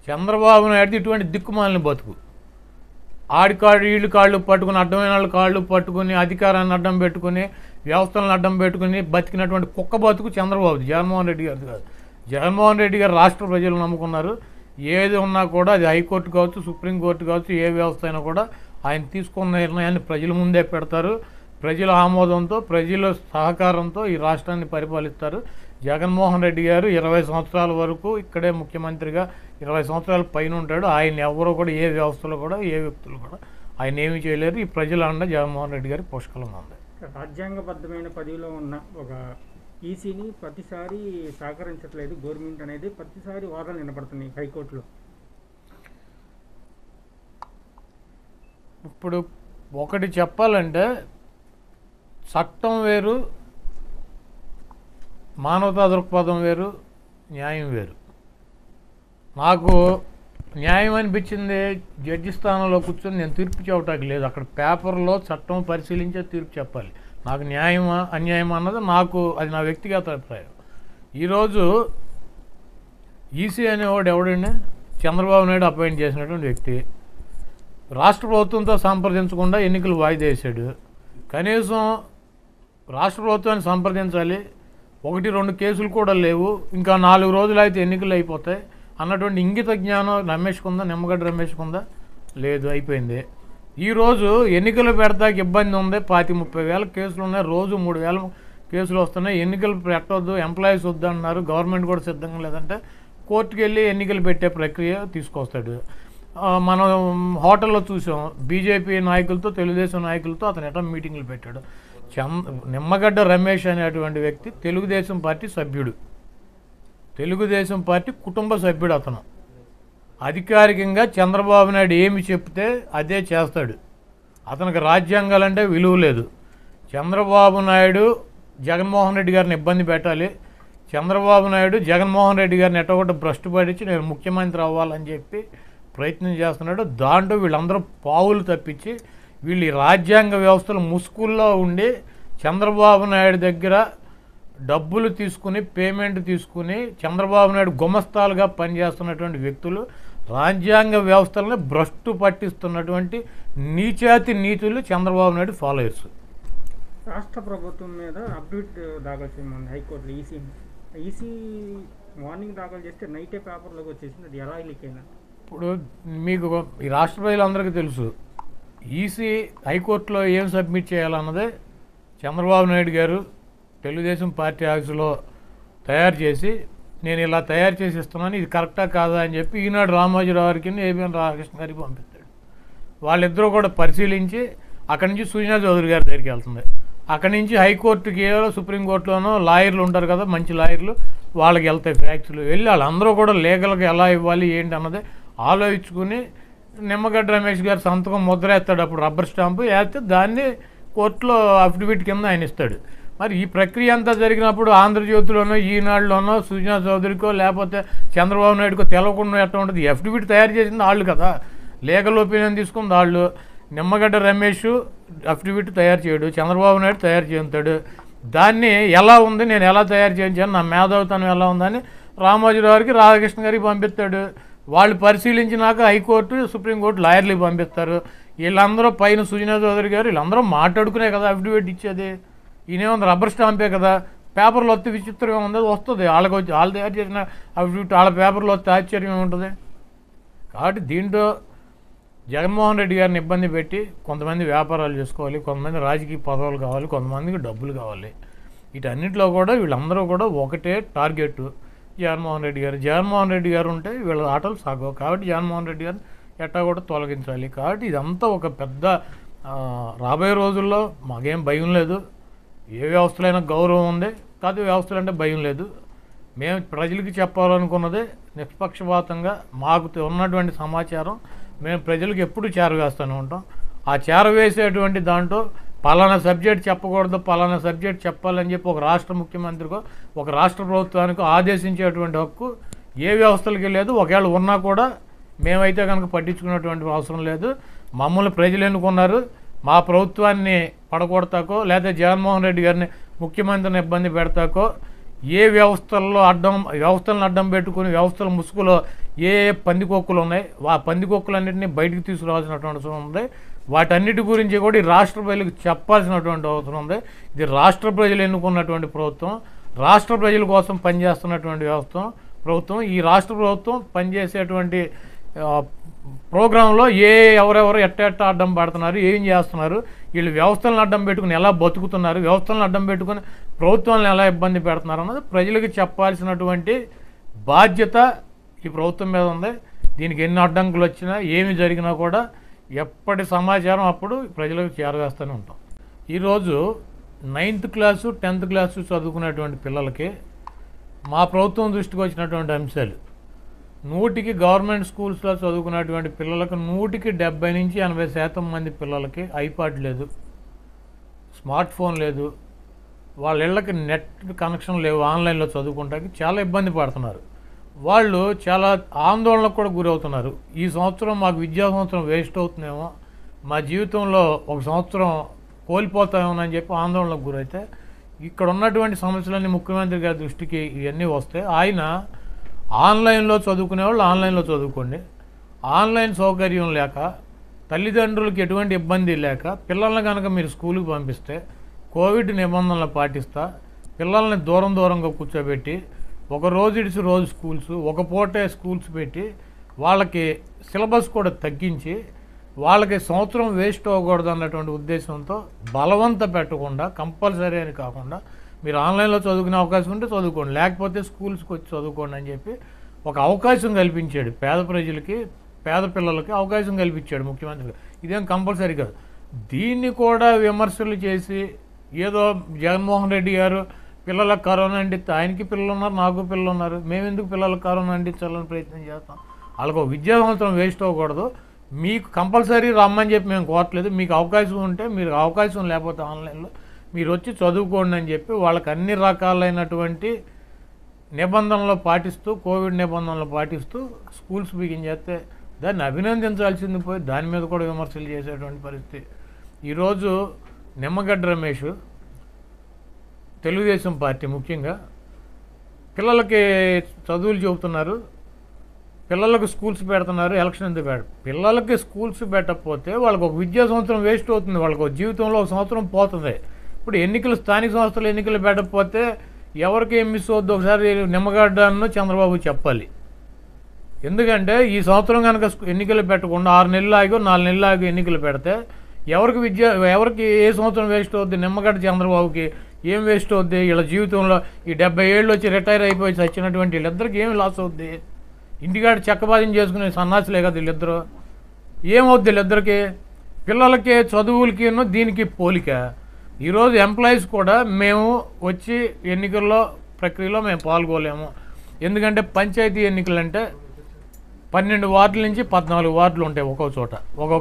చంద్రబాబు నాయుడు ఇటువంటి దిక్కుమాలిన బతుకు. ఆడికాడు వీళ్ళు కాళ్ళు పట్టుకుని, అడ్డమైన వాళ్ళ కాళ్ళు పట్టుకుని, అధికారాన్ని అడ్డం పెట్టుకుని, వ్యవస్థలను అడ్డం పెట్టుకుని బతికినటువంటి కుక్క బతుకు చంద్రబాబు, జగన్మోహన్ రెడ్డి గారిది కాదు. జగన్మోహన్ రెడ్డి గారు రాష్ట్ర ప్రజలు నమ్ముకున్నారు. ఏది ఉన్నా కూడా అది హైకోర్టు కావచ్చు, సుప్రీంకోర్టు కావచ్చు, ఏ వ్యవస్థ అయినా కూడా ఆయన తీసుకున్న నిర్ణయాన్ని ప్రజల ముందే పెడతారు. ప్రజల ఆమోదంతో, ప్రజల సహకారంతో ఈ రాష్ట్రాన్ని పరిపాలిస్తారు. జగన్మోహన్ రెడ్డి గారు 20 సంవత్సరాల వరకు ఇక్కడే ముఖ్యమంత్రిగా 20 సంవత్సరాల పైన ఉంటాడు. ఆయన ఎవరో కూడా ఏ వ్యవస్థలో కూడా ఏ వ్యక్తులు కూడా ఆయన ఏమీ చేయలేరు. ఈ ప్రజల అండ జగన్మోహన్ రెడ్డి గారి పుష్కలంగా ఉంది. రాజ్యాంగబద్ధమైన పదవిలో ఉన్న ఒక ఈసీని ప్రతిసారి సహకరించట్లేదు గవర్నమెంట్ అనేది ప్రతిసారి వాదనలు వినపడుతున్నాయి హైకోర్టులో. ఇప్పుడు ఒకటి చెప్పాలంటే, చట్టం వేరు, మానవతా దృక్పథం వేరు, న్యాయం వేరు. నాకు న్యాయం అనిపించింది జడ్జి స్థానంలో కూర్చొని నేను తీర్పు చెప్పడానికి లేదు. అక్కడ పేపర్లో చట్టం పరిశీలించే తీర్పు చెప్పాలి. నాకు న్యాయమా అన్యాయమా అన్నది అది నా వ్యక్తిగత అభిప్రాయం. ఈరోజు ఈసీ అనేవాడు ఎవడండి? చంద్రబాబు నాయుడు అపాయింట్ చేసినటువంటి వ్యక్తి. రాష్ట్ర ప్రభుత్వంతో సంప్రదించకుండా ఎన్నికలు వాయిదా వేశాడు. కనీసం రాష్ట్ర ప్రభుత్వాన్ని సంప్రదించాలి. 1-2 కేసులు కూడా లేవు, ఇంకా 4 రోజులు అయితే ఎన్నికలు అయిపోతాయి అన్నటువంటి ఇంగిత జ్ఞానం రమేష్కుందా, నిమ్మగడ్డ రమేష్కుందా? లేదు, అయిపోయింది. ఈరోజు ఎన్నికలు పెడతాకి ఇబ్బంది ఉంది. 25-30 వేల కేసులు ఉన్నాయి, రోజు 3,000 కేసులు వస్తున్నాయి. ఎన్నికలు పెట్టవద్దు, ఎంప్లాయీస్ వద్దు అంటున్నారు. గవర్నమెంట్ కూడా సిద్ధంగా లేదంటే కోర్టుకు వెళ్ళి ఎన్నికలు పెట్టే ప్రక్రియ తీసుకొస్తాడు. మనం హోటల్లో చూసాం, బీజేపీ నాయకులతో, తెలుగుదేశం నాయకులతో అతను ఎట్లా మీటింగ్లు పెట్టాడు. నిమ్మగడ్డ రమేష్ అనేటువంటి వ్యక్తి తెలుగుదేశం పార్టీ సభ్యుడు, తెలుగుదేశం పార్టీ కుటుంబ సభ్యుడు. అతను అధికారికంగా చంద్రబాబు నాయుడు ఏమి చెప్తే అదే చేస్తాడు. అతనికి రాజ్యాంగాలంటే విలువ లేదు. చంద్రబాబు నాయుడు జగన్మోహన్ రెడ్డి గారిని ఇబ్బంది పెట్టాలి, చంద్రబాబు నాయుడు జగన్మోహన్ రెడ్డి గారిని ఎట్టగొట్ట భ్రష్టు పడించి నేను ముఖ్యమంత్రి అవ్వాలని చెప్పి ప్రయత్నం చేస్తున్నాడు. దాంట్లో వీళ్ళందరూ పావులు తప్పించి వీళ్ళు ఈ రాజ్యాంగ వ్యవస్థలు ముసుగుల్లో ఉండి చంద్రబాబు నాయుడు దగ్గర డబ్బులు తీసుకుని, పేమెంట్ తీసుకుని చంద్రబాబు నాయుడు గుమస్తాలుగా పనిచేస్తున్నటువంటి వ్యక్తులు రాజ్యాంగ వ్యవస్థలను భ్రష్టు పట్టిస్తున్నటువంటి నీచాతి నీతులు చంద్రబాబు నాయుడు ఫాలోయర్స్. రాష్ట్ర ప్రభుత్వం మీద అప్డేట్ దాఖలు చేయమంది హైకోర్టులో ఈసీ మార్నింగ్ దాఖలు చేస్తే నైటే పేపర్లోకి వచ్చేసింది. అది ఎలా లీక్ అయినా ఇప్పుడు మీకు ఈ రాష్ట్ర ప్రజలందరికీ తెలుసు, ఈసీ హైకోర్టులో ఏం సబ్మిట్ చేయాలన్నదే చంద్రబాబు నాయుడు గారు తెలుగుదేశం పార్టీ ఆఫీసులో తయారు చేసి, నేను ఇలా తయారు చేసి ఇస్తున్నాను, ఇది కరెక్టా కాదా అని చెప్పి ఈనాడు రామోజీరావు గారికి, ఏబిఎన్ రాధాకృష్ణ గారికి పంపిస్తాడు. వాళ్ళిద్దరూ కూడా పరిశీలించి అక్కడి నుంచి సుజనా చౌదరి గారి దగ్గరికి వెళ్తుంది. అక్కడి నుంచి హైకోర్టుకి, సుప్రీంకోర్టులోనో లాయర్లు ఉంటారు కదా, మంచి లాయర్లు, వాళ్ళకి వెళ్తాయి ఫ్యాక్ట్స్లు. వెళ్ళి వాళ్ళందరూ కూడా లీగల్గా ఎలా ఇవ్వాలి ఏంటి అన్నది ఆలోచించుకుని నిమ్మగడ్డ రమేష్ గారు సంతకం ముద్ర వేస్తాడు. అప్పుడు రబ్బర్ స్టాంపు వేస్తే దాన్ని కోర్టులో అఫిడవిట్ కింద ఆయన ఇస్తాడు. మరి ఈ ప్రక్రియ అంతా జరిగినప్పుడు ఆంధ్రజ్యోతిలోనో, ఈనాడులోనో సుజనా చౌదరికో లేకపోతే చంద్రబాబు నాయుడుకో తెలవకుండా ఎట్లా ఉంటుంది? అఫిడవిట్ తయారు చేసింది వాళ్ళు కదా, లీగల్ ఒపీనియన్ తీసుకుంది వాళ్ళు. నిమ్మగడ్డ రమేష్ అఫిడవిట్ తయారు చేయడు, చంద్రబాబు నాయుడు తయారు చేస్తాడు. దాన్ని ఎలా ఉంది, నేను ఎలా తయారు చేయించాను, నా మేధావితనం ఎలా ఉందని రామోజీరావు గారికి, రాధాకృష్ణ గారికి పంపిస్తాడు. వాళ్ళు పరిశీలించినాక హైకోర్టు, సుప్రీంకోర్టు లాయర్లకు పంపిస్తారు. వీళ్ళందరూ పైన సుజనా చౌదరి గారు వీళ్ళందరూ మాట్లాడుకునే కదా అఫిడవిట్ ఇచ్చేది. ఈయనేముంది, రబ్బర్ స్టాంపే కదా, పేపర్లో వస్తే విచిత్రం ఏముంది, వస్తుంది. వాళ్ళకి వచ్చి వాళ్ళు తయారు చేసిన అఫిడవిట్ వాళ్ళ పేపర్లో వస్తే ఆశ్చర్యం ఉంటుంది. కాబట్టి దీంట్లో జగన్మోహన్ రెడ్డి గారిని ఇబ్బంది పెట్టి కొంతమంది వ్యాపారాలు చేసుకోవాలి, కొంతమంది రాజకీయ పదవులు కావాలి, కొంతమందికి డబ్బులు కావాలి. వీటన్నిటిలో కూడా వీళ్ళందరూ కూడా ఒకటే టార్గెట్ జగన్మోహన్ రెడ్డి గారు. జగన్మోహన్ రెడ్డి గారు ఉంటే వీళ్ళ ఆటలు సాగవు. కాబట్టి జగన్మోహన్ రెడ్డి గారిని ఎట్టా కూడా తొలగించాలి. కాబట్టి ఇదంతా ఒక పెద్ద రాబోయే రోజుల్లో మాకేం భయం లేదు. ఏ వ్యవస్థలైనా గౌరవం ఉంది, కాదు వ్యవస్థలు అంటే భయం లేదు. మేము ప్రజలకి చెప్పాలనుకున్నదే నిష్పక్షపాతంగా మాకు ఉన్నటువంటి సమాచారం మేము ప్రజలకు ఎప్పుడు చేరవేస్తూనే ఉంటాం. ఆ చేరవేసేటువంటి దాంట్లో పలానా సబ్జెక్ట్ చెప్పకూడదు, పలానా సబ్జెక్ట్ చెప్పాలని చెప్పి ఒక రాష్ట్ర ముఖ్యమంత్రికో, ఒక రాష్ట్ర ప్రభుత్వానికో ఆదేశించేటువంటి హక్కు ఏ వ్యవస్థలకి లేదు. ఒకవేళ ఉన్నా కూడా మేమైతే కనుక పట్టించుకునేటువంటి అవసరం లేదు. మమ్మల్ని ప్రజలు ఎన్నుకున్నారు. మా ప్రభుత్వాన్ని పడగొడతాకో లేదా జగన్మోహన్ రెడ్డి గారిని ముఖ్యమంత్రిని ఇబ్బంది పెడతాకో, ఏ వ్యవస్థలను అడ్డం పెట్టుకుని వ్యవస్థల ముసుగులో ఏ పందికొక్కులు ఉన్నాయి, ఆ పందికొక్కులన్నింటినీ బయటకు తీసుకురావాల్సినటువంటి అవసరం ఉంది. వాటన్నిటి గురించి కూడా ఈ రాష్ట్ర ప్రజలకు చెప్పాల్సినటువంటి అవసరం ఉంది. ఇది రాష్ట్ర ప్రజలు ఎన్నుకున్నటువంటి ప్రభుత్వం, రాష్ట్ర ప్రజల కోసం పనిచేస్తున్నటువంటి ప్రభుత్వం. ఈ రాష్ట్ర ప్రభుత్వం పనిచేసేటువంటి ప్రోగ్రాంలో ఎవరెవరు ఎట్ట అడ్డం పడుతున్నారు, ఏం చేస్తున్నారు, వీళ్ళు వ్యవస్థలను అడ్డం పెట్టుకుని ఎలా బతుకుతున్నారు, వ్యవస్థలను అడ్డం పెట్టుకుని ప్రభుత్వాలను ఎలా ఇబ్బంది పెడుతున్నారు అన్నది ప్రజలకు చెప్పాల్సినటువంటి బాధ్యత ఈ ప్రభుత్వం మీద ఉంది. దీనికి ఎన్ని అడ్డంకులు వచ్చినా ఏమి జరిగినా కూడా ఎప్పటి సమాచారం అప్పుడు ప్రజలకు చేరవేస్తూనే ఉంటాం. ఈరోజు 9th క్లాసు 10th క్లాసు చదువుకునేటువంటి పిల్లలకి మా ప్రభుత్వం దృష్టికి వచ్చినటువంటి అంశాలు, 100కి గవర్నమెంట్ స్కూల్స్లో చదువుకున్నటువంటి పిల్లలకు 100కి 70 నుంచి 80% మంది పిల్లలకి ఐపాడ్ లేదు, స్మార్ట్ ఫోన్ లేదు, వాళ్ళ ఇళ్ళకి నెట్ కనెక్షన్ లేవు, ఆన్లైన్లో చదువుకుంటానికి చాలా ఇబ్బంది పడుతున్నారు. వాళ్ళు చాలా ఆందోళనకు కూడా గురవుతున్నారు. ఈ సంవత్సరం మాకు విద్యా సంవత్సరం వేస్ట్ అవుతుందేమో, మా జీవితంలో ఒక సంవత్సరం కోల్పోతామని చెప్పి ఆందోళనకు గురైతే ఇక్కడ ఉన్నటువంటి సమస్యలన్నీ ముఖ్యమంత్రి గారి దృష్టికి ఇవన్నీ వస్తే ఆయన ఆన్లైన్లో చదువుకునే వాళ్ళు ఆన్లైన్లో చదువుకోండి, ఆన్లైన్ సౌకర్యం లేక తల్లిదండ్రులకి ఎటువంటి ఇబ్బంది లేక పిల్లల్ని కనుక మీరు స్కూల్కి పంపిస్తే కోవిడ్ నిబంధనలు పాటిస్తా పిల్లల్ని దూరంగా కూర్చోబెట్టి ఒక రోజు ఇడిసి రోజు స్కూల్స్, ఒక పూటే స్కూల్స్ పెట్టి వాళ్ళకి సిలబస్ కూడా తగ్గించి వాళ్ళకి సంవత్సరం వేస్ట్ అవ్వకూడదు అన్నటువంటి ఉద్దేశంతో బలవంత పెట్టకుండా కంపల్సరీ అని కాకుండా మీరు ఆన్లైన్లో చదువుకునే అవకాశం ఉంటే చదువుకోండి, లేకపోతే స్కూల్స్కి వచ్చి చదువుకోండి అని చెప్పి ఒక అవకాశం కల్పించాడు. పేద ప్రజలకి, పేద పిల్లలకి అవకాశం కల్పించాడు ముఖ్యమంత్రి. ఇదేం కంపల్సరీ కాదు. దీన్ని కూడా విమర్శలు చేసి ఏదో జగన్మోహన్ రెడ్డి గారు పిల్లలకు కరోనా అంటిస్తే, ఆయనకి పిల్లలు ఉన్నారు, నాకు పిల్లలు ఉన్నారు, మేము ఎందుకు పిల్లలకు కరోనా అంటించాలని ప్రయత్నం చేస్తాం? వాళ్ళకు విద్యా సంవత్సరం వేస్ట్ అవ్వకూడదు, మీకు కంపల్సరీ రమ్మని చెప్పి మేము కోరట్లేదు, మీకు అవకాశం ఉంటే మీరు, అవకాశం లేకపోతే ఆన్లైన్లో మీరు వచ్చి చదువుకోండి అని చెప్పి వాళ్ళకి అన్ని రకాలైనటువంటి నిబంధనలు పాటిస్తూ, కోవిడ్ నిబంధనలు పాటిస్తూ స్కూల్స్ బిగించేస్తే దాన్ని అభినందించాల్సింది పోయి దాని మీద కూడా విమర్శలు చేసేటువంటి పరిస్థితి. ఈరోజు నిమ్మగడ్డ రమేష్ తెలుగుదేశం పార్టీ ముఖ్యంగా పిల్లలకి చదువులు చెబుతున్నారు, పిల్లలకు స్కూల్స్ పెడుతున్నారు, ఎలక్షన్ ఎందుకు పిల్లలకి స్కూల్స్ పెట్టకపోతే వాళ్ళకు ఒక విద్యా సంవత్సరం వేస్ట్ అవుతుంది, వాళ్ళకు జీవితంలో ఒక సంవత్సరం పోతుంది. ఇప్పుడు ఎన్నికలు, స్థానిక సంస్థలు ఎన్నికలు పెట్టకపోతే ఎవరికి ఏం మిస్ అవుద్ది ఒకసారి నిమ్మగడ్డను చంద్రబాబు చెప్పాలి. ఎందుకంటే ఈ సంవత్సరం కనుక ఎన్నికలు పెట్టకుండా 6 నెలలు ఆగి 4 నెలలు ఆగి ఎన్నికలు పెడితే ఎవరికి ఏ సంవత్సరం వేస్ట్ అవుద్ది? నిమ్మగడ్డ చంద్రబాబుకి ఏం వేస్ట్ అవుద్ది? వీళ్ళ జీవితంలో ఈ 70 ఏళ్ళు వచ్చి రిటైర్ అయిపోయి చచ్చినటువంటి వీళ్ళిద్దరికి ఏమి లాస్ అవుద్ది? ఇంటికాడ చెక్కబాదం చేసుకునే సన్నాసులే కదా వీళ్ళిద్దరు. ఏమవుద్ది వీళ్ళిద్దరికి? పిల్లలకి చదువులకి దీనికి పోలిక. ఈరోజు ఎంప్లాయీస్ కూడా మేము వచ్చి ఎన్నికల్లో ప్రక్రియలో మేము పాల్గొలేము, ఎందుకంటే పంచాయతీ ఎన్నికలు అంటే 12 వార్డుల నుంచి 14 వార్డులు ఉంటాయి ఒక్కో చోట, ఒక్కొక్క